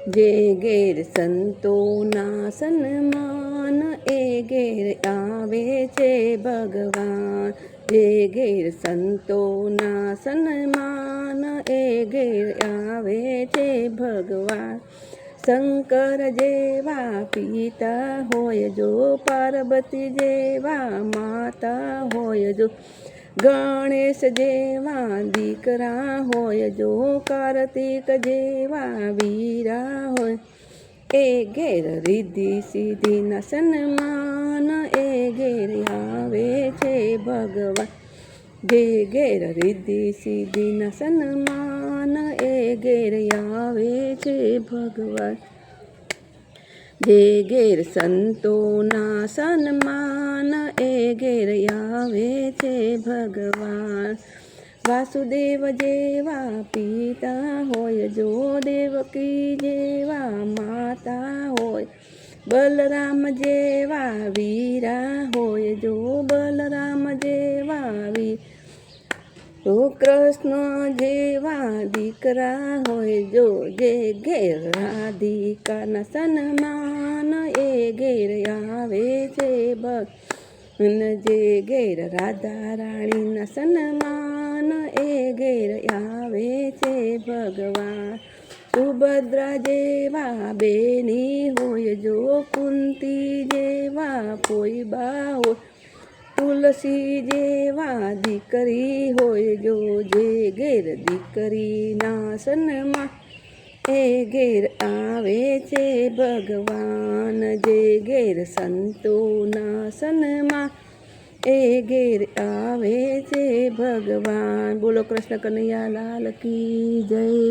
જે ઘેર સંતોના સન્માન એ ઘેર આવે છે ભગવાન. જે ઘેર સંતોના સન્માન એ ઘેર આવે છે ભગવાન. શંકર જેવા પિતા હોય જો, પાર્વતી જેવા માતા હોય જો, ગણેશ જેવા દીકરા હોય જો, કાર્તિક જેવા વીરા હોય. એ ઘેર રિદ્ધિ સિદ્ધિના સન્માન એ ઘેર આવે છે ભગવાન. જે ઘેર રિદ્ધિ સિદ્ધિના સન્માન એ ઘેર આવે છે ભગવાન. જે ઘેર સંતોના સન્માન એ ઘેર આવે છે ભગવાન. વાસુદેવ જેવા પિતા હોય જો, દેવકી જેવા માતા હોય, બલરામ જેવા વીરા હોય જો, બલરામ જેવા તો કૃષ્ણ જેવા દીકરા હોય જો. જે ઘેર રાધિકાના સન્માન એ ઘેર આવે છે ભગવાન. જે ઘેર રાધા રાણીના સન્માન એ ઘેર આવે છે ભગવાન. સુભદ્રા જેવા બેની હોય જો, કુંતી જેવા પોઈબા હોય, તુલસી જેવા દીકરી હોય જો. જે ઘેર દીકરીના સન્માન એ ઘેર આવે છે ભગવાન. જે ઘેર સંતોના સન્માન એ ઘેર આવે છે ભગવાન. બોલો કૃષ્ણ કનૈયા લાલ કી જય.